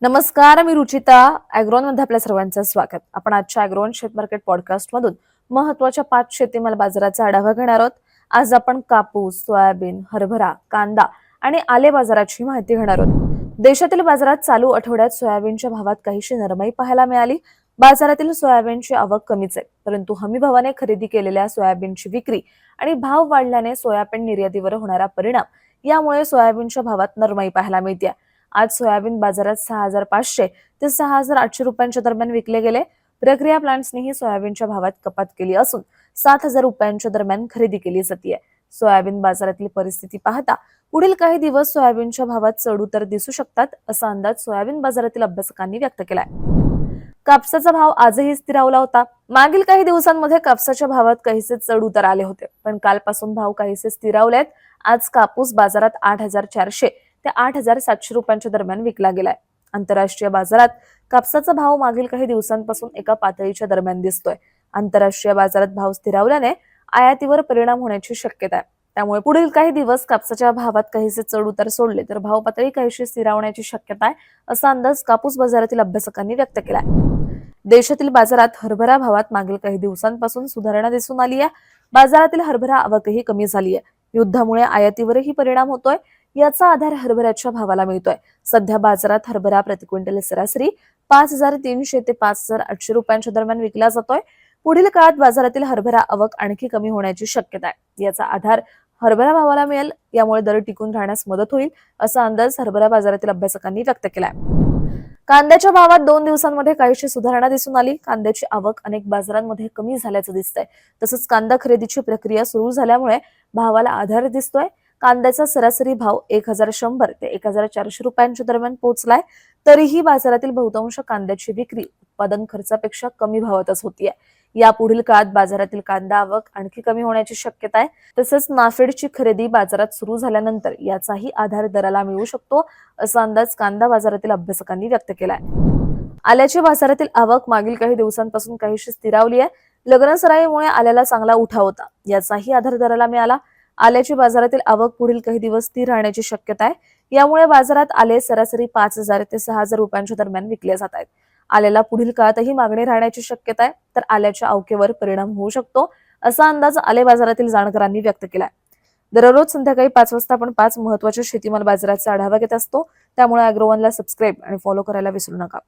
नमस्कार, मी रुचिता. ॲग्रोवन मध्ये आपल्या सर्वांचं स्वागत. आपण आजच्या ॲग्रोवन शेत मार्केट पॉडकास्ट मधून महत्त्वाच्या 5 शेतीमाल बाजाराचा आढावा घेणार आहोत. आज आपण कापूस, सोयाबीन, हरभरा, कांदा आणि आले बाजाराची माहिती घेणार आहोत. देशातील बाजारात चालू आठवड्यात सोयाबीनच्या भावात काहीशी नरमाई पाहायला मिळाली. बाजारातील सोयाबीनची आवक कमीच आहे, परंतु हमी भावाने खरेदी केलेल्या सोयाबीनची विक्री आणि भाव वाढल्याने सोयाबीन निर्यातीवर होणारा परिणाम यामुळे सोयाबीनच्या भावात नरमाई पाहायला मिळते. आज सोयाबीन बाजारात 6,500 ते 6,800 रुपयांच्या दरम्यान विकले गेले. प्रक्रिया प्लांट्सनीही सोयाबीनच्या भावात कपात केली असून 7,000 रुपयांच्या दरम्यान खरेदी केली जाते. सोयाबीन बाजारातील परिस्थिती पाहता पुढील काही दिवस सोयाबीनच्या भावात चढ-उतार दिसू शकतात, असा अंदाज सोयाबीन बाजारातील अभ्यासकांनी व्यक्त केलाय. कापसाचा भाव आजही स्थिरावला होता. मागील काही दिवसांमध्ये कापसाच्या भावात काहीसे चढ-उतार आले होते, पण कालपासून भाव काहीसे स्थिरावलेत. आज कापूस बाजारात 8,400 ते 8,700 रुपयांच्या दरम्यान विकला गेलाय. आंतरराष्ट्रीय बाजारात कापसाचा भाव मागील काही दिवसांपासून एका पातळीच्या दरम्यान दिसतोय. आंतरराष्ट्रीय बाजारात भाव स्थिरावल्याने आयातीवर परिणाम होण्याची शक्यता आहे. त्यामुळे पुढील काही दिवस कापसाच्या भावात काहीसे चढ-उतार सोडले तर भाव पातळी काहीशी स्थिरावण्याची शक्यता आहे, असा अंदाज कापूस बाजारातील अभ्यासकांनी व्यक्त केलाय. देशातील बाजारात हरभरा भावात मागील काही दिवसांपासून सुधारणा दिसून आली आहे. बाजारातील हरभरा आवकही कमी झाली आहे. युद्धामुळे आयातीवरही परिणाम होतोय. याचा आधार हरभऱ्याच्या भावाला मिळतोय. सध्या बाजारात हरभरा प्रति क्विंटल सरासरी 5,300 ते 5,800 रुपयांच्या दरम्यान विकला जातोय. पुढील काळात बाजारातील हरभरा आवक आणखी कमी होण्याची शक्यता आहे. याचा आधार हरभरा भावाला मिळेल, यामुळे दर टिकून राहण्यास मदत होईल, असा अंदाज हरभरा बाजारातील अभ्यासकांनी व्यक्त केलाय. कांद्याच्या भावात 2 दिवसांमध्ये काहीशी सुधारणा दिसून आली. कांद्याची आवक अनेक बाजारांमध्ये कमी झाल्याचं दिसतंय. तसंच कांदा खरेदीची प्रक्रिया सुरू झाल्यामुळे भावाला आधार दिसतोय. कांद्याचा सरासरी भाव 1,100 ते 1,400 रुपयांच्या दरम्यान पोहोचलाय. तरीही बाजारातील बहुतांश कांद्याची विक्री उत्पादन खर्चापेक्षा कमी भावातच होतीये. यापुढील काळात बाजारातील कांदा आवक आणखी कमी होण्याची शक्यता आहे. तसंच नाफेडची खरेदी बाजारात सुरू झाल्यानंतर याचाही आधार दराला मिळू शकतो, असा अंदाज कांदा बाजारातील अभ्यासकांनी व्यक्त केलाय. आल्याची बाजारातील आवक मागील काही दिवसांपासून काहीशी स्थिरावली आहे. लग्नसराईमुळे आल्याला चांगला उठाव होता, याचाही आधार दराला मिळाला. आल्याची बाजारातील आवक पुढील काही दिवस स्थिर राहण्याची शक्यता आहे. यामुळे बाजारात आले सरासरी 5,000 ते 6,000 रुपयांच्या दरम्यान विकले जात आहेत. आल्याला पुढील काळातही मागणी राहण्याची शक्यता आहे, तर आल्याच्या आवकेवर परिणाम होऊ शकतो, असा अंदाज आले बाजारातील जाणकारांनी व्यक्त केलाय. दररोज संध्याकाळी 5 वाजता आपण 5 महत्त्वाच्या शेतीमाल बाजाराचा आढावा घेत असतो. त्यामुळे ॲग्रोवनला सबस्क्राईब आणि फॉलो करायला विसरू नका.